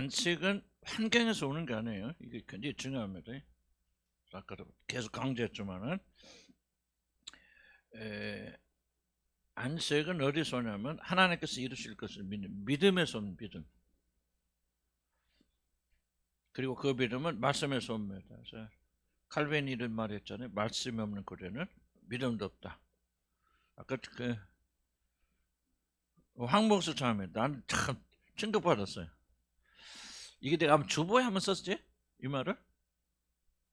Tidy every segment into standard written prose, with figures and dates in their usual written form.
안식은 환경에서 오는 게 아니에요. 이게 굉장히 중요합니다. 아까도 계속 강조했지만은 안식은 어디서 오냐면 하나님께서 이루실 것을 믿는 믿음에서 온 믿음. 그리고 그 믿음은 말씀에서 옵니다. 그래서 칼빈이 이런 말 했잖아요. 말씀이 없는 고래는 믿음도 없다. 아까 그 황봉수 참에 난 참 충격받았어요. 이게 내가 아마 주보에 한번 썼지? 이 말을?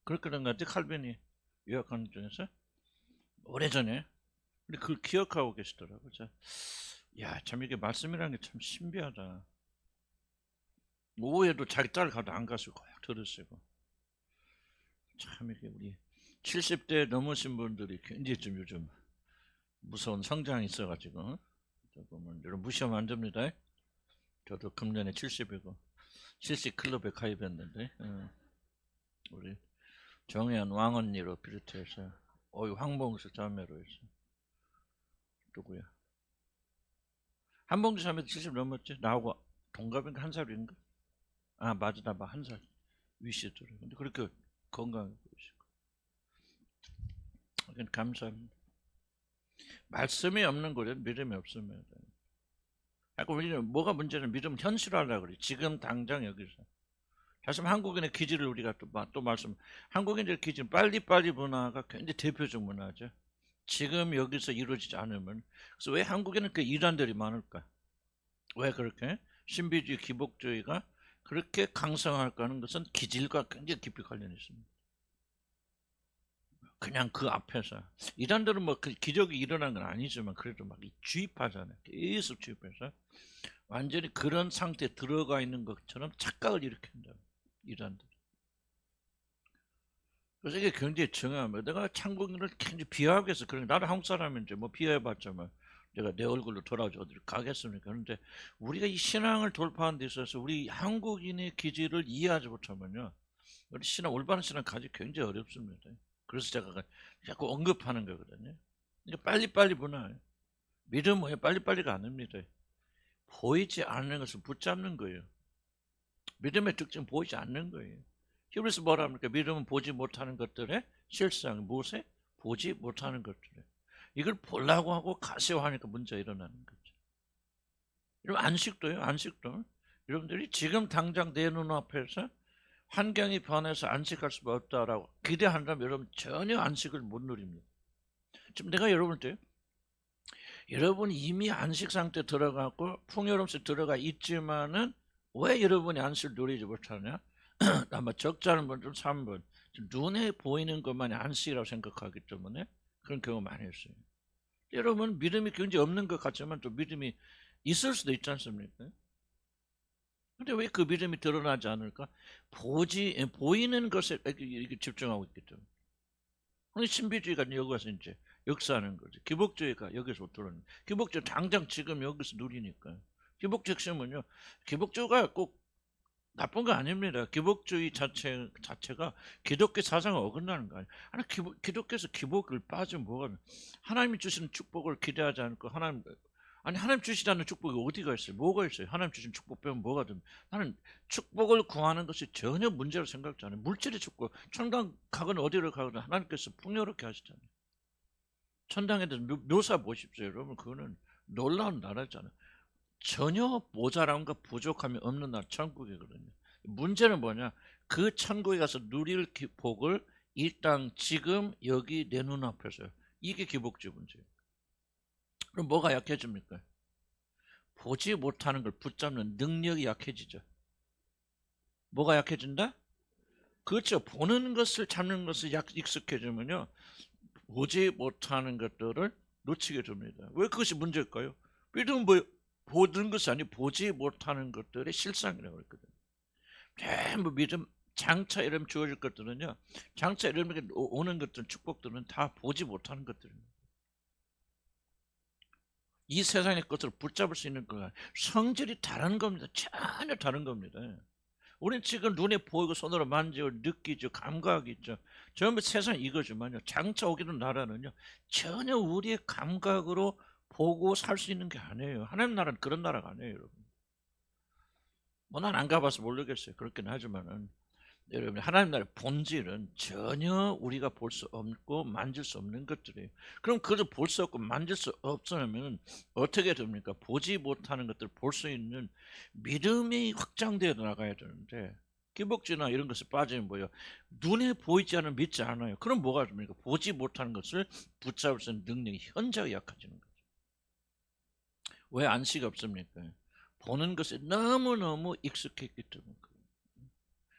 그런 것 같아. 칼빈이 요약하는 중에서 오래전에. 근데 그걸 기억하고 계시더라고요. 야, 참 이게 말씀이라는 게 참 신비하다. 오후에도 자기 딸 가도 안 가시고 꼭 들으시고. 참 이게 우리 70대 넘으신 분들이 굉장히 좀 요즘 무서운 성장이 있어가지고 보면 여러분 무시하면 안 됩니다. 저도 금년에 70이고 70 클럽에 가입했는데 우리 정혜연 왕언니로 비롯해서 황봉수 자매로 해서 누구야? 한봉수 자매도 70 넘었지? 나하고 동갑인가 한 살인가? 아 맞아, 나 한 살 위시더라고. 근데 그렇게 건강해 보이시고 감사합니다. 말씀이 없는 곳에는 믿음이 없습니다. 우리는 뭐가 문제는 믿음 현실화하려고 그래. 지금 당장 여기서. 사실 한국인의 기질을 우리가 또 말씀. 한국인들의 기질은 빨리빨리 문화가 굉장히 대표적 문화죠. 지금 여기서 이루어지지 않으면. 그래서 왜 한국에는 그 이단들이 많을까? 왜 그렇게 신비주의, 기복주의가 그렇게 강성할까 하는 것은 기질과 굉장히 깊이 관련이 있습니다. 그냥 그 앞에서 이단들은 뭐 그 기적이 일어난 건 아니지만 그래도 막 주입하잖아요. 계속 주입해서 완전히 그런 상태에 들어가 있는 것처럼 착각을 일으킨다. 이단들. 그래서 이게 굉장히 중요합니다. 내가 한국인을 굉장히 비하하게 해서 그런 나는 한국 사람인데 뭐 비하해봤자면 내가 내 얼굴로 돌아오지 어디를 가겠습니까? 그런데 우리가 이 신앙을 돌파하는 데 있어서 우리 한국인의 기질을 이해하지 못하면요, 우리 신앙 올바른 신앙 가지 굉장히 어렵습니다. 그래서 제가 자꾸 언급하는 거거든요. 그러니까 빨리빨리 문화. 믿음은 빨리빨리가 아닙니다. 보이지 않는 것을 붙잡는 거예요. 믿음의 특징은 보이지 않는 거예요. 히브리서 뭐라 합니까? 믿음은 보지 못하는 것들의 실상. 무엇에? 보지 못하는 것들에. 이걸 보려고 하고 가세화하니까 문제가 일어나는 거죠. 여러분 안식도요. 안식도. 여러분들이 지금 당장 내 눈앞에서 환경이 변해서 안식할 수가 없다라고 기대한다면 여러분 전혀 안식을 못 누립니다. 지금 내가 여러분한테 여러분 이미 안식 상태 들어가고 풍요로움 속에 들어가 있지만은 왜 여러분이 안식을 누리지 못하냐? 아마 적잖은 분 좀 3분 눈에 보이는 것만이 안식이라고 생각하기 때문에 그런 경우 많이 있어요. 여러분 믿음이 굉장히 없는 것 같지만 또 믿음이 있을 수도 있지 않습니까? 근데 왜 그 믿음이 드러나지 않을까? 보이는 것에 이렇게 집중하고 있기 때문에. 근데 신비주의가 여기 와서 이제 역사하는 거죠. 기복주의가 여기서 들어오는. 기복주의 당장 지금 여기서 누리니까. 기복주의 핵심은요. 기복주의가 꼭 나쁜 거 아닙니다. 기복주의 자체가 기독교 사상을 어긋나는 거 아니에요. 아니, 기독교에서 기복을 빠지면 뭐가, 하나님이 주시는 축복을 기대하지 않고 하나님 주시지 않는 축복이 어디가 있어요? 뭐가 있어요? 하나님 주신 축복 빼면 뭐가 됩니까? 나는 축복을 구하는 것이 전혀 문제로 생각지 않아요. 물질의 축복, 천당 가건 어디를 가건 하나님께서 풍요롭게 하시잖아요. 천당에 대해서 묘사 보십시오. 여러분 그거는 놀라운 나라잖아요. 전혀 모자람과 부족함이 없는 나라 천국이거든요. 문제는 뭐냐? 그 천국에 가서 누릴 복을 이 땅 지금 여기 내 눈앞에서요. 이게 기복주의 문제예요. 그럼 뭐가 약해집니까? 보지 못하는 걸 붙잡는 능력이 약해지죠. 뭐가 약해진다? 그렇죠. 보는 것을 잡는 것을 익숙해지면요. 보지 못하는 것들을 놓치게 됩니다. 왜 그것이 문제일까요? 믿음은 뭐 보는 것이 아니고 보지 못하는 것들의 실상이라고 했거든요. 전부 믿음, 장차 이름 주어질 것들은요. 장차 이름에 오는 것들은 축복들은 다 보지 못하는 것들입니다. 이 세상의 것을 붙잡을 수 있는 거가 성질이 다른 겁니다. 전혀 다른 겁니다. 우리는 지금 눈에 보이고 손으로 만지고 느끼죠. 감각이 있죠. 전부 세상 이거지만요. 장차 오기는 나라는요. 전혀 우리의 감각으로 보고 살 수 있는 게 아니에요. 하나님 나라는 그런 나라가 아니에요, 여러분. 뭐 난 안 가봐서 모르겠어요. 그렇긴 하지만은 여러분 하나님 나라의 본질은 전혀 우리가 볼 수 없고 만질 수 없는 것들이에요. 그럼 그걸 볼 수 없고 만질 수 없으면 어떻게 됩니까? 보지 못하는 것들을 볼 수 있는 믿음이 확장되어 나가야 되는데 기복지나 이런 것에 빠지면 뭐예요? 눈에 보이지 않으면 믿지 않아요. 그럼 뭐가 됩니까? 보지 못하는 것을 붙잡을 수 있는 능력이 현저히 약해지는 거죠. 왜 안식이 없습니까? 보는 것에 너무너무 익숙했기 때문에.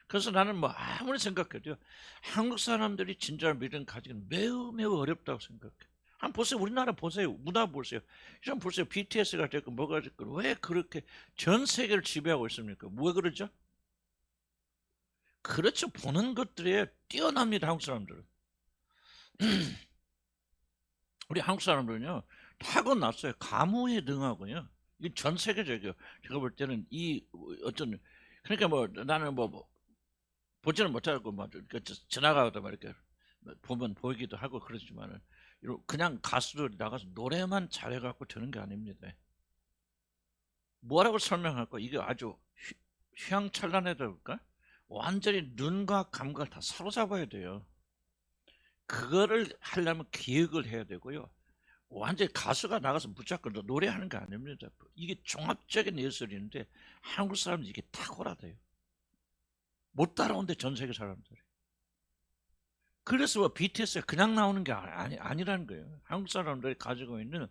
그래서 나는 뭐 아무리 생각해도 한국 사람들이 진짜 믿음 가지기는 매우 매우 어렵다고 생각해. 한번 보세요. 우리나라 보세요. 문화 보세요. 좀 보세요. BTS가 됐고 뭐가 됐고 왜 그렇게 전 세계를 지배하고 있습니까? 왜 그러죠? 그렇죠. 보는 것들에 뛰어납니다. 한국 사람들은. 우리 한국 사람들은요. 타고났어요. 가무에 능하고요. 이게 전 세계적이에요. 제가 볼 때는 이 어떤 그러니까 뭐 나는 뭐 보지는 못하고 뭐 지나가다 막 이렇게 보면 보이기도 하고 그렇지만은 그냥 가수들이 나가서 노래만 잘해갖고 되는 게 아닙니다. 뭐라고 설명할까? 이게 아주 휘황찬란하다 볼까? 완전히 눈과 감각을 다 사로잡아야 돼요. 그거를 하려면 기획을 해야 되고요. 완전히 가수가 나가서 무조건 노래하는 게 아닙니다. 이게 종합적인 예술인데 한국 사람들이 이게 탁월하대요. 못 따라온대 전 세계 사람들이. 그래서 뭐 BTS가 그냥 나오는 게 아니라는 거예요. 한국 사람들이 가지고 있는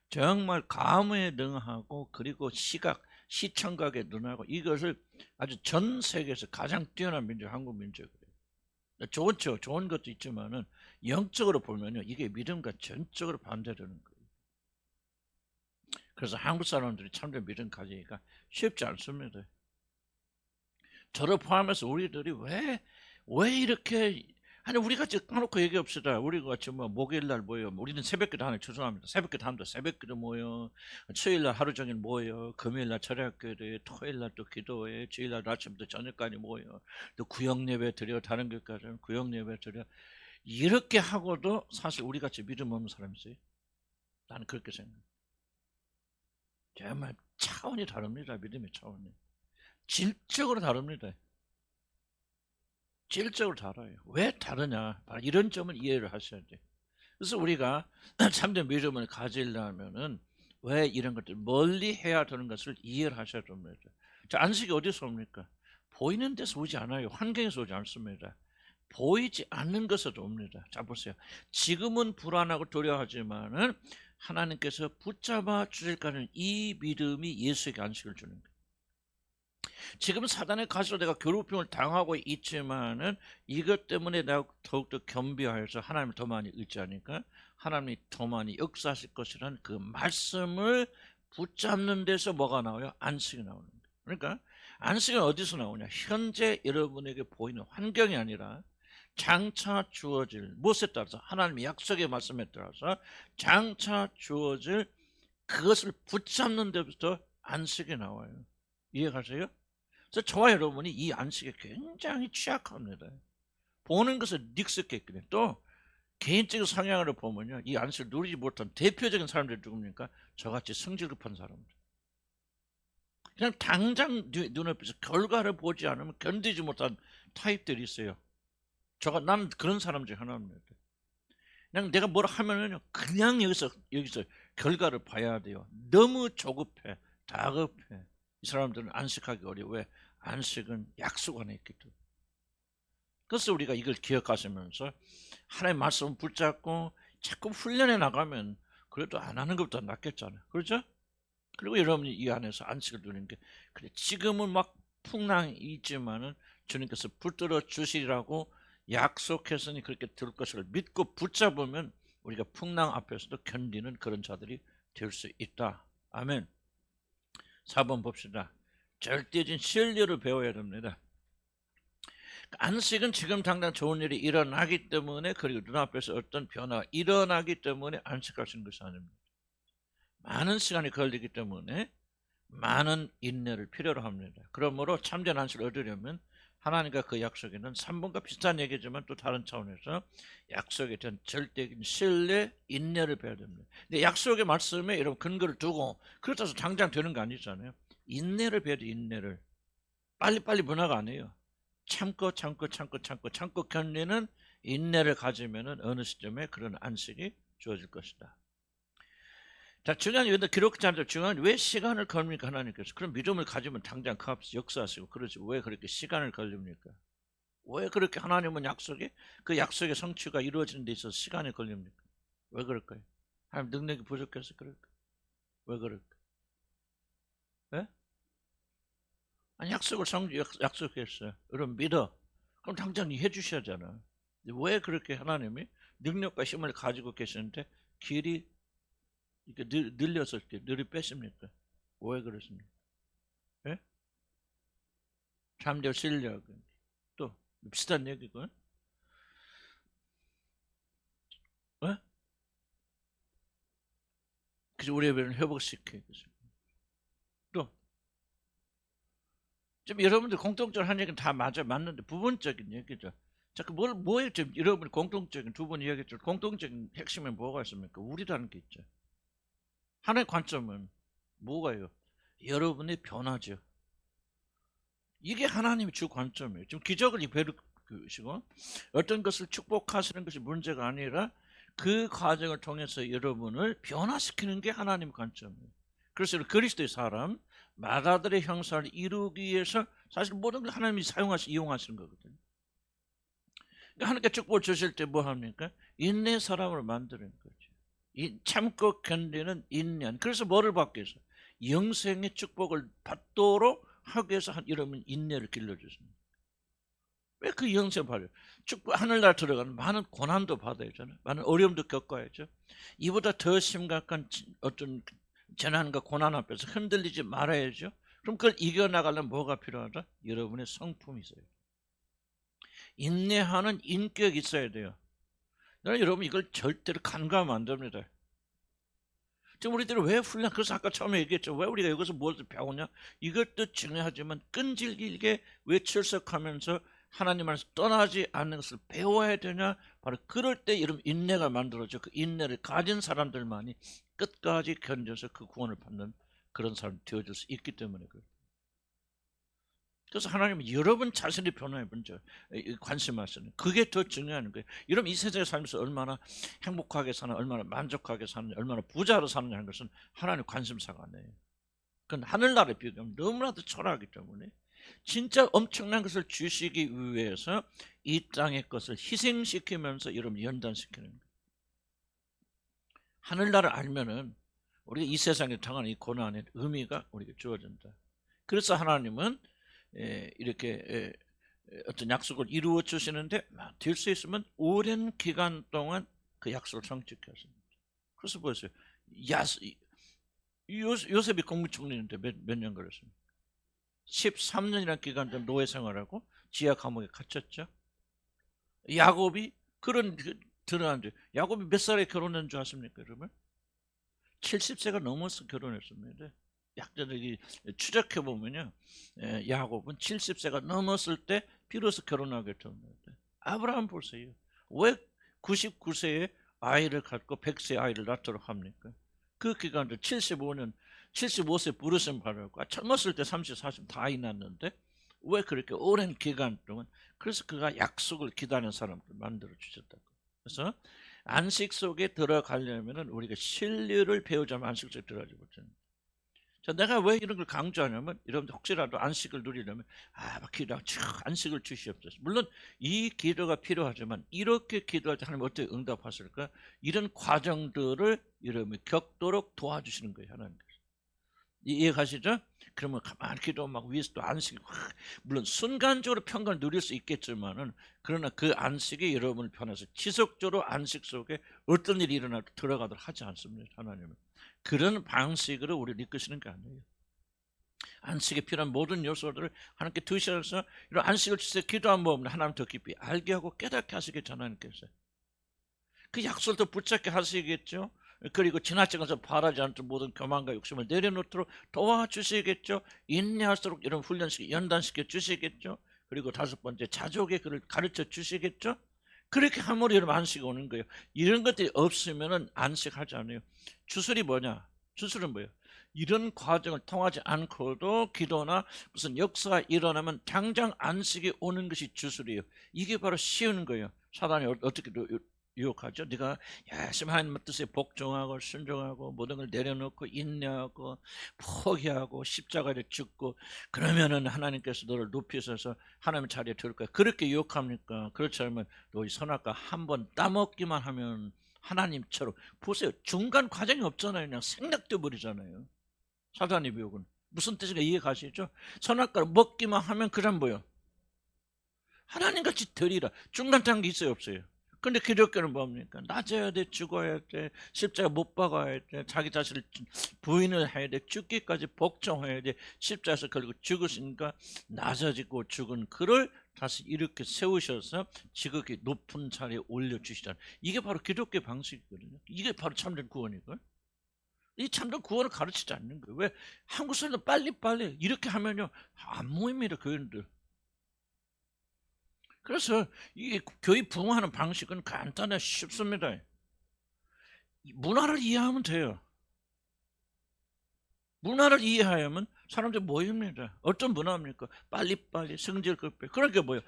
정말 감에 능하고 그리고 시청각에 능하고 이것을 아주 전 세계에서 가장 뛰어난 민족, 한국 민족이에요. 좋은 것도 있지만은 영적으로 보면요, 이게 믿음과 전적으로 반대되는 거예요. 그래서 한국 사람들이 참된 믿음 가지기가 쉽지 않습니다. 저를 포함해서 우리들이 왜 이렇게 아니 우리 같이 까놓고 얘기합시다. 우리 같이 뭐 목요일날 모여. 우리는 새벽기도 하는 죄송합니다. 새벽기도 합니다. 새벽기도 모여. 수요일날 하루 종일 모여. 금요일날 철학교회, 토요일날 또 기도회, 주일날 아침부터 저녁까지 모여. 또 구역예배 드려. 다른 교회까지 구역예배 드려. 이렇게 하고도 사실 우리 같이 믿음 없는 사람이 있어요. 나는 그렇게 생각해요. 정말 차원이 다릅니다. 믿음의 차원이. 질적으로 다릅니다. 질적으로 다르요. 왜 다르냐? 바로 이런 점을 이해를 하셔야 돼요. 그래서 우리가 참된 믿음을 가지려면은 왜 이런 것들 멀리 해야 되는 것을 이해를 하셔야 됩니다. 자, 안식이 어디서 옵니까? 보이는 데서 오지 않아요. 환경에서 오지 않습니다. 보이지 않는 것에서 옵니다. 자, 보세요. 지금은 불안하고 두려워하지만은 하나님께서 붙잡아 주실까는 이 믿음이 예수에게 안식을 주는 거예요. 지금 사단의 가시로 내가 괴롭힘을 당하고 있지만은 이것 때문에 내가 더욱더 겸비하여서 하나님을 더 많이 의지하니까 하나님이 더 많이 역사하실 것이라는 그 말씀을 붙잡는 데서 뭐가 나와요? 안식이 나오는 거예요. 그러니까 안식은 어디서 나오냐? 현재 여러분에게 보이는 환경이 아니라 장차 주어질 무엇에 따라서 하나님의 약속의 말씀에 따라서 장차 주어질 그것을 붙잡는 데부터 안식이 나와요. 이해가세요? 그래서 저와 여러분이 이 안식에 굉장히 취약합니다. 보는 것을 익숙했거든요. 또 개인적인 성향으로 보면요, 이 안식을 누리지 못한 대표적인 사람들이 누굽니까? 저같이 성질 급한 사람들. 그냥 당장 눈앞에서 결과를 보지 않으면 견디지 못한 타입들이 있어요. 난 그런 사람 중 하나입니다. 그냥 내가 뭐라 하면은 그냥 여기서 결과를 봐야 돼요. 너무 조급해, 다급해. 이 사람들은 안식하기 어려워. 왜? 안식은 약속 안에 있기 때문에. 그래서 우리가 이걸 기억하시면서 하나님의 말씀을 붙잡고 자꾸 훈련해 나가면 그래도 안 하는 것보다 낫겠잖아요. 그렇죠? 그리고 여러분이 이 안에서 안식을 누리는 게 그래 지금은 막 풍랑이 있지만은 주님께서 붙들어 주시리라고 약속했으니 그렇게 될 것을 믿고 붙잡으면 우리가 풍랑 앞에서도 견디는 그런 자들이 될 수 있다. 아멘. 4번 봅시다. 절대적인 신뢰를 배워야 됩니다. 안식은 지금 당장 좋은 일이 일어나기 때문에 그리고 눈앞에서 어떤 변화가 일어나기 때문에 안식할 수 있는 것이 아닙니다. 많은 시간이 걸리기 때문에 많은 인내를 필요로 합니다. 그러므로 참된 안식을 얻으려면 하나님과 그 약속에는 3번과 비슷한 얘기지만 또 다른 차원에서 약속에 대한 절대적인 신뢰, 인내를 배워야 됩니다. 근데 약속의 말씀에 이런 근거를 두고 그렇다고 해서 당장 되는 거 아니잖아요. 인내를 배워야 돼, 인내를. 빨리빨리 변화가 아니에요. 참고 견디는 인내를 가지면은 어느 시점에 그런 안식이 주어질 것이다. 자, 중요한 이유는 기록자들 중요한 왜 시간을 걸립니까 하나님께서? 그럼 믿음을 가지면 당장 그 앞에서 역사하시고 그러지 왜 그렇게 시간을 걸립니까? 왜 그렇게 하나님은 그 약속의 성취가 이루어지는 데 있어서 시간이 걸립니까? 왜 그럴까요? 하나님 능력이 부족해서 그럴까요? 왜 그럴까요? 예? 아니 약속했어요. 여러분 믿어. 그럼 당장 해주셔야잖아. 왜 그렇게 하나님이 능력과 힘을 가지고 계시는데 길이 이렇게 늘려서 이렇게 느리 빼십니까? 왜 그러십니까? 예? 잠재워 실력 또 비슷한 얘기고, 예? 그래서 우리의 배를 회복시키고 또 지금 여러분들 공통적으로 한 얘기는 다 맞는데 부분적인 얘기죠. 자, 뭐에 지금 여러분이 공통적인 두 분 이야기했죠. 공통적인 핵심은 뭐가 있습니까? 우리라는 게 있죠. 하나의 관점은 뭐가요? 여러분의 변화죠. 이게 하나님의 주 관점이에요. 지금 기적을 베푸시고 어떤 것을 축복하시는 것이 문제가 아니라 그 과정을 통해서 여러분을 변화시키는 게 하나님의 관점이에요. 그래서 그리스도의 사람, 마다들의 형상을 이루기 위해서 사실 모든 걸 하나님이 이용하시는 거거든요. 하나님께 축복을 주실 때 뭐 합니까? 인내 사람을 만드는 거죠. 참고 견디는 인내. 그래서 뭐를 받기 위해서? 영생의 축복을 받도록 하기 위해서 여러분 인내를 길러주십니다. 왜 그 영생 받아요? 축복 하늘나라 들어가는 많은 고난도 받아야잖아요. 많은 어려움도 겪어야죠. 이보다 더 심각한 어떤 재난과 고난 앞에서 흔들리지 말아야죠. 그럼 그걸 이겨나가려면 뭐가 필요하다? 여러분의 성품이 있어요. 인내하는 인격이 있어야 돼요. 여러분 이걸 절대로 간과하면 안 됩니다. 지금 우리들은 왜 훈련, 그래서 아까 처음에 얘기했죠. 왜 우리가 여기서 무엇을 배우냐? 이것도 중요하지만 끈질기게 왜 출석하면서 하나님 안에서 떠나지 않는 것을 배워야 되냐? 바로 그럴 때 이런 인내가 만들어져. 그 인내를 가진 사람들만이 끝까지 견뎌서 그 구원을 받는 그런 사람이 되어줄 수 있기 때문에 그래요. 그래서 하나님은 여러분 자신의 변화에 먼저 관심하시는, 그게 더 중요한 거예요. 여러분 이 세상에 살면서 얼마나 행복하게 사는, 얼마나 만족하게 사는, 얼마나 부자로 사느냐 하는 것은 하나님 관심사가 아니에요. 그건 하늘나라에 비교하면 너무나도 초라하기 때문에 진짜 엄청난 것을 주시기 위해서 이 땅의 것을 희생시키면서 여러분 연단시키는 거예요. 하늘나라를 알면은 우리가 이 세상에 당하는 이 고난의 의미가 우리에게 주어진다. 그래서 하나님은 이렇게 어떤 약속을 이루어 주시는데 될 수 있으면 오랜 기간 동안 그 약속을 성취케 하십니다. 그래서 보세요. 요셉이 국무총리인데 몇 년 걸렸습니까? 13년이라는 기간 동안 노예 생활하고 지하 감옥에 갇혔죠. 야곱이 드러난데 야곱이 몇 살에 결혼한 줄 아십니까, 여러분? 70세가 넘어서 결혼했습니다. 약자들이 추적해 보면요, 야곱은 70세가 넘었을 때 비로소 결혼하게 됩니다. 아브라함 보세요. 왜 99세에 아이를 갖고 100세 아이를 낳도록 합니까? 그 기간도 75년, 75세 부르심 받았고 젊었을 때 30, 40 다 아이 낳는데 왜 그렇게 오랜 기간 동안? 그래서 그가 약속을 기다리는 사람을 만들어 주셨다고. 그래서 안식 속에 들어가려면 우리가 신뢰를 배우자면 안식 속에 들어가지 못합니다. 자, 내가 왜 이런 걸 강조하냐면 여러분들 혹시라도 안식을 누리려면 막 기도하고 안식을 주시옵소서. 물론 이 기도가 필요하지만 이렇게 기도할 때 하나님 어떻게 응답하실까? 이런 과정들을 여러분이 겪도록 도와주시는 거예요, 하나님께서. 이해 가시죠? 그러면 가만히 기도하면 막 위에서 또 안식이 물론 순간적으로 평강을 누릴 수 있겠지만은 그러나 그 안식이 여러분을 편해서 지속적으로 안식 속에 어떤 일이 일어나도 들어가도록 하지 않습니다, 하나님은. 그런 방식으로 우리를 이끄시는 게 아니에요. 안식에 필요한 모든 요소들을 하나님께 두셔서 이런 안식을 주세요. 기도한 마음으로 하나님 더 깊이 알게 하고 깨닫게 하시겠죠, 하나님께서. 그 약속을 더 붙잡게 하시겠죠. 그리고 지나치면서 바라지 않던 모든 교만과 욕심을 내려놓도록 도와주시겠죠. 인내할수록 이런 훈련시켜 연단시켜 주시겠죠. 그리고 다섯 번째 자족의 글을 가르쳐 주시겠죠. 그렇게 함으로 여러분 안식이 오는 거예요. 이런 것들이 없으면 안식하지 않아요. 주술이 뭐냐? 주술은 뭐예요? 이런 과정을 통하지 않고도 기도나 무슨 역사가 일어나면 당장 안식이 오는 것이 주술이에요. 이게 바로 쉬운 거예요. 사단이 어떻게 유혹하죠? 네가 열심히 하나님 뜻에 복종하고 순종하고 모든 걸 내려놓고 인내하고 포기하고 십자가에 죽고 그러면은 하나님께서 너를 높이셔서 하나님 자리에 들을 거야. 그렇게 유혹합니까? 그렇지 않으면 너희 선악과 한번 따먹기만 하면 하나님처럼 보세요. 중간 과정이 없잖아요. 그냥 생략돼 버리잖아요. 사단의 유혹은 무슨 뜻인가 이해 가시죠? 선악과를 먹기만 하면 그냥 뭐요? 하나님같이 되리라. 중간 단계 있어요 없어요? 근데 기독교는 뭡니까? 낮아야 돼, 죽어야 돼, 십자가 못 박아야 돼, 자기 자신을 부인을 해야 돼, 죽기까지 복종해야 돼, 십자가에서 걸리고 죽으시니까 낮아지고 죽은 그를 다시 이렇게 세우셔서 지극히 높은 자리에 올려주시잖아요. 이게 바로 기독교 방식이거든요. 이게 바로 참된 구원이거든요. 이 참된 구원을 가르치지 않는 거예요. 왜? 한국 사람들 빨리빨리 이렇게 하면요 안 모입니다. 교인들. 그래서 이 교회 부흥하는 방식은 간단해 쉽습니다. 문화를 이해하면 돼요. 문화를 이해하면 사람들이 모입니다. 어떤 문화입니까? 빨리빨리 성질 급해. 그러니까 뭐예요?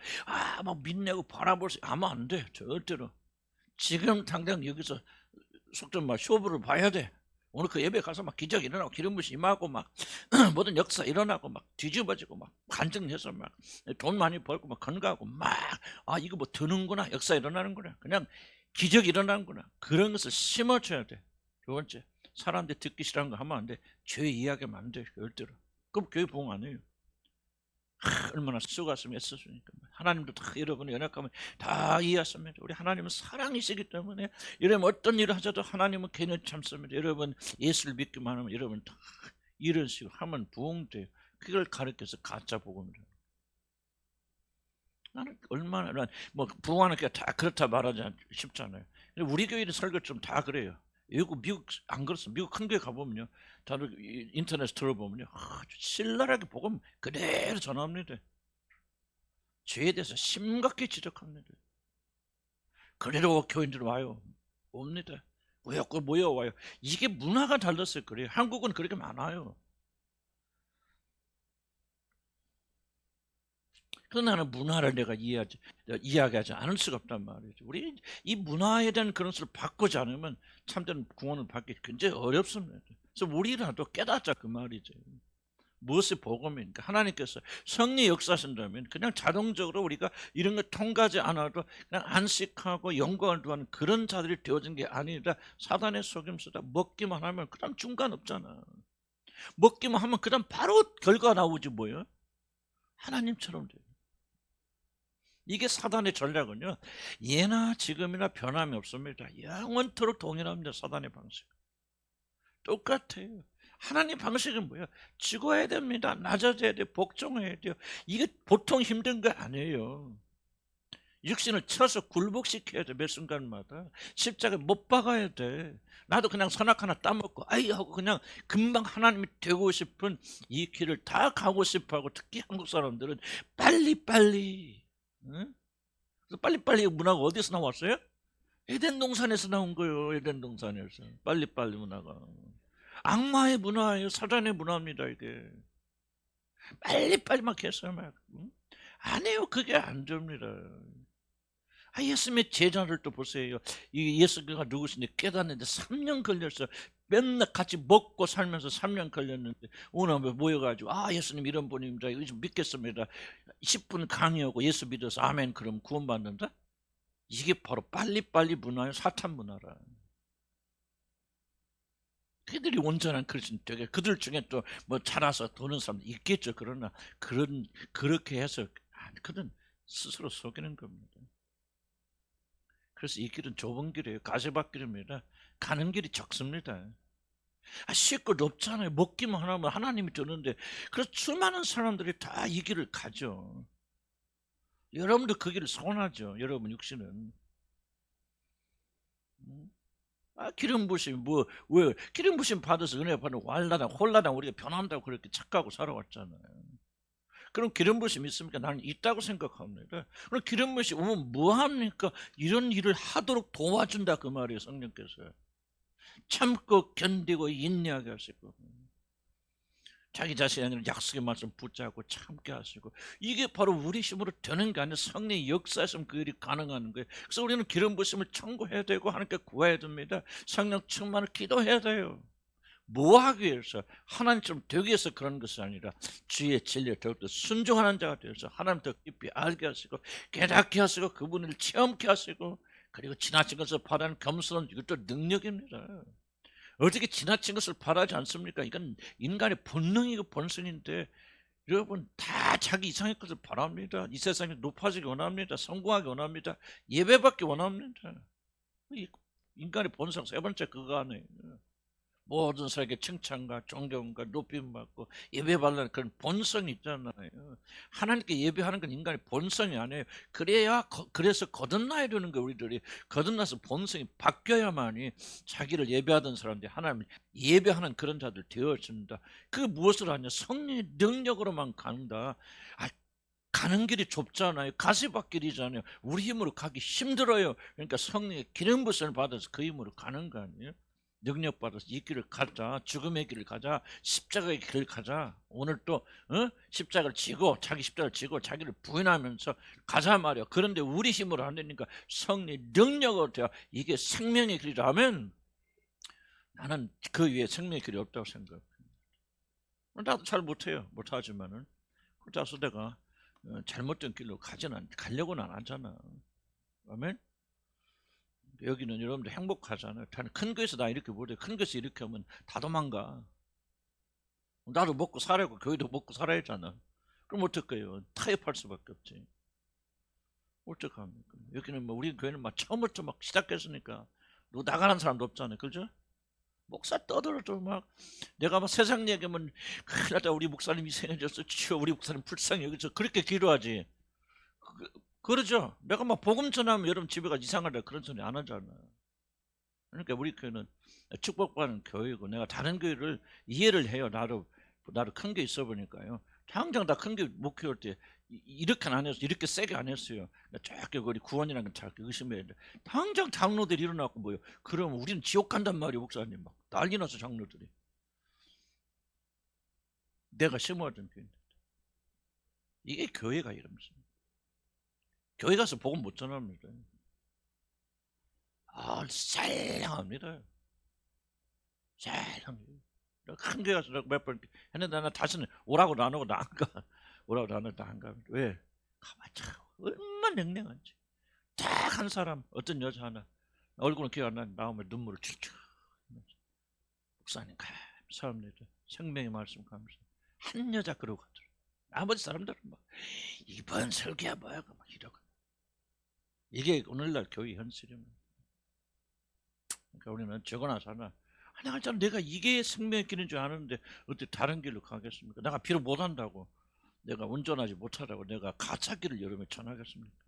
막 민내고 바라볼 수 하면 안 돼. 절대로. 지금 당장 여기서 속좀 막 쇼부를 봐야 돼. 오늘 그 예배 가서 막 기적 일어나고 기름 부심 임하고 막 모든 역사 일어나고 막 뒤집어지고 막 간증해서 막 돈 많이 벌고 막 건강하고 막 이거 뭐 드는구나 역사 일어나는구나 그냥 기적 일어나는구나 그런 것을 심어줘야 돼. 두 번째 사람들이 듣기 싫어하는 거 하면 안 돼. 죄 이야기하면 안 돼. 절대로. 그럼 교회 부흥 안 해요. 얼마나 수고하시면 애쓰시니까 하나님도 다 여러분이 연약하면 다 이해하십니다. 우리 하나님은 사랑이시기 때문에 여러분 어떤 일을 하셔도 하나님은 괜히 참습니다. 여러분 예수를 믿기만 하면 여러분 다 이런 식으로 하면 부흥돼요. 그걸 가르쳐서 가짜 복음이라. 나는 얼마나 뭐 부흥하는 게 다 그렇다 말하지 쉽잖아요. 우리 교회는 설교 좀 다 그래요. 미국 안 그렇습니다. 미국 큰 교회 가보면요. 다들 인터넷 들어보면요. 신랄하게 복음 그대로 전합니다. 죄에 대해서 심각히 지적합니다. 그래도 교인들 와요. 옵니다. 왜 모여와요? 이게 문화가 달랐어요. 그래요. 한국은 그렇게 많아요. 그래서 나는 문화를 내가 이야기하지 않을 수가 없단 말이죠. 우리 이 문화에 대한 그런 것을 바꾸지 않으면 참된 구원을 받기 굉장히 어렵습니다. 그래서 우리라도 깨닫자 그 말이죠. 무엇이 복음입니까? 하나님께서 성리 역사하신다면 그냥 자동적으로 우리가 이런 걸 통과하지 않아도 그냥 안식하고 영광을 두는 그런 자들이 되어진 게 아니라 사단의 속임수다. 먹기만 하면 그다음 중간 없잖아. 먹기만 하면 그다음 바로 결과 나오지 뭐예요? 하나님처럼 돼요. 이게 사단의 전략은요. 예나 지금이나 변함이 없습니다. 영원토록 동일합니다. 사단의 방식. 똑같아요. 하나님 방식은 뭐예요? 죽어야 됩니다. 낮아져야 돼요. 복종해야 돼요. 이게 보통 힘든 거 아니에요. 육신을 쳐서 굴복시켜야 돼. 매 순간마다. 십자가에 못 박아야 돼. 나도 그냥 선악 하나 따먹고 아이 하고 그냥 금방 하나님이 되고 싶은 이 길을 다 가고 싶어하고 특히 한국 사람들은 빨리빨리 응? 그래서 빨리빨리 문화가 어디서 나왔어요? 에덴 동산에서 나온 거예요. 에덴 동산에서. 빨리빨리 문화가. 악마의 문화예요. 사단의 문화입니다. 이게. 빨리빨리 막 했어요. 막. 안 해요. 그게 안 됩니다. 예수님의 제자들도 보세요. 이 예수가 누구신지 깨닫는데 3년 걸렸어요. 맨날 같이 먹고 살면서 3년 걸렸는데 오늘 모여가지고 예수님 이런 분입니다. 이거 좀 믿겠습니다. 10분 강의하고 예수 믿어서 아멘 그럼 구원받는다? 이게 바로 빨리빨리 문화예요. 사탄 문화라. 그들이 온전한 그리스도인 되게 그들 중에 또 뭐 자라서 도는 사람도 있겠죠. 그러나 그렇게 해서 그들은 스스로 속이는 겁니다. 그래서 이 길은 좁은 길이에요. 가시밭길입니다. 가는 길이 적습니다. 쉽고 높잖아요. 먹기만 하면 하나님이 주는데 그래서 수많은 사람들이 다 이 길을 가죠. 여러분도 그 길을 선하죠. 여러분 육신은. 기름 부심 왜 기름 부심 받아서 은혜 받는 왈라당 홀라당 우리가 변한다고 그렇게 착각하고 살아왔잖아요. 그럼 기름 부심 있습니까? 나는 있다고 생각합니다. 그럼 기름 부심 오면 뭐합니까? 이런 일을 하도록 도와준다 그 말이에요. 성령께서 참고 견디고 인내하게 하시고 자기 자신이 아니라 약속의 말씀 붙잡고 참게 하시고, 이게 바로 우리 힘으로 되는 게 아니라 성령의 역사에서 그 일이 가능한 거예요. 그래서 우리는 기름 부심을 청구해야 되고 하나님께 구해야 됩니다. 성령 충만을 기도해야 돼요. 뭐 하기 위해서? 하나님처럼 되기 위해서 그런 것이 아니라 주의 진리에 더욱더 순종하는 자가 되어서 하나님 더 깊이 알게 하시고 깨닫게 하시고 그분을 체험케 하시고, 그리고 지나친 것을 바라는 겸손한 이것도 능력입니다. 어떻게 지나친 것을 바라지 않습니까? 이건 인간의 본능이고 본성인데, 여러분 다 자기 이상의 것을 바랍니다. 이 세상에 높아지기 원합니다. 성공하기 원합니다. 예배받기 원합니다. 인간의 본성 세 번째 그거 아니에요. 모든 사람에게 칭찬과 존경과 높임 받고 예배받는 그런 본성이 있잖아요. 하나님께 예배하는 건 인간의 본성이 아니에요. 그래서 거듭나야 되는 거예요. 우리들이 거듭나서 본성이 바뀌어야만이 자기를 예배하던 사람들이 하나님을 예배하는 그런 자들 되어집니다. 그 무엇을 하냐? 성령의 능력으로만 간다. 가는 길이 좁잖아요. 가시밭길이잖아요. 우리 힘으로 가기 힘들어요. 그러니까 성령의 기름 부심을 받아서 그 힘으로 가는 거 아니에요? 능력 받아서 이 길을 가자. 죽음의 길을 가자. 십자가의 길을 가자. 오늘 또 십자가를 지고, 자기 십자가를 지고 자기를 부인하면서 가자 말이야. 그런데 우리 힘으로 안 되니까 성령의 능력으로 돼야 이게 생명의 길이라면, 나는 그 위에 생명의 길이 없다고 생각해요. 나도 잘 못해요. 못하지만은 그래서 내가 잘못된 길로 가려고는 안 하잖아. 아멘. 여기는 여러분들 행복하잖아요. 큰 교회에서 나 이렇게 못해. 큰 교회에서 이렇게 하면 다 도망가. 나도 먹고 살아야고 교회도 먹고 살아야 하잖아. 그럼 어떡해요? 타협할 수밖에 없지. 어떡합니까? 여기는 뭐 우리 교회는 막 처음부터 막 시작했으니까 너 나가는 사람도 없잖아요. 그죠? 목사 떠들어도 막 내가 막 세상 얘기하면 큰일 났다. 우리 목사님 이상해졌어. 치워. 우리 목사님 불쌍해. 여기서 그렇게 기도하지. 그러죠. 내가 막 복음 전하면 여러분 집에 가 이상하다 그런 소리 안 하잖아. 그러니까 우리 교회는 축복받는 교회고, 내가 다른 교회를 이해를 해요. 나도 큰 게 있어 보니까요. 당장 다 큰 게 목회할 때 이렇게는 안 했어요. 이렇게 세게 안 했어요. 저렇게 우리 구원이라는 건 잘 의심해야 돼. 당장 장로들이 일어나고 뭐요. 그럼 우리는 지옥 간단 말이에요. 목사님 막 난리 나서 장로들이. 내가 심어준 교회. 이게 교회가 이러면서. 교회 가서 복음 못 전합니다. 쌀랑합니다. 쌀랑해요. 큰 교회 가서 몇 번 했는데 나 다시는 오라고 안 오고 나 안 가. 오라고 안 오고 나 안 가. 왜? 가만히 얼마나 냉랭한지. 딱 한 사람, 어떤 여자 하나, 얼굴은 기억 안 나는데 나오면 눈물을 칠칠. 목사님 감사합니다. 생명의 말씀 감사. 한 여자 그러고 가더라. 나머지 사람들은 막 이번 설교야 뭐야 막 이러고. 이게 오늘날 교회 현실입니다. 그러니까 우리는 적어놔서 하나, 내가 이게 생명의 길인 줄 아는데 어떻게 다른 길로 가겠습니까? 내가 비록 못한다고, 내가 운전하지 못하라고 내가 가짜 길을 여름에 전하겠습니까?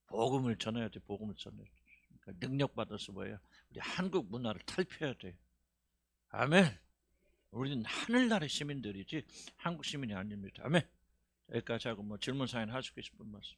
복음을 전해야 돼. 복음을 전해야 돼. 그러니까 능력 받아서 뭐야? 우리 한국 문화를 탈피해야 돼. 아멘. 우리는 하늘나라의 시민들이지 한국 시민이 아닙니다. 아멘. 여기까지 하고 뭐 질문 사연 하시고 싶은 말씀.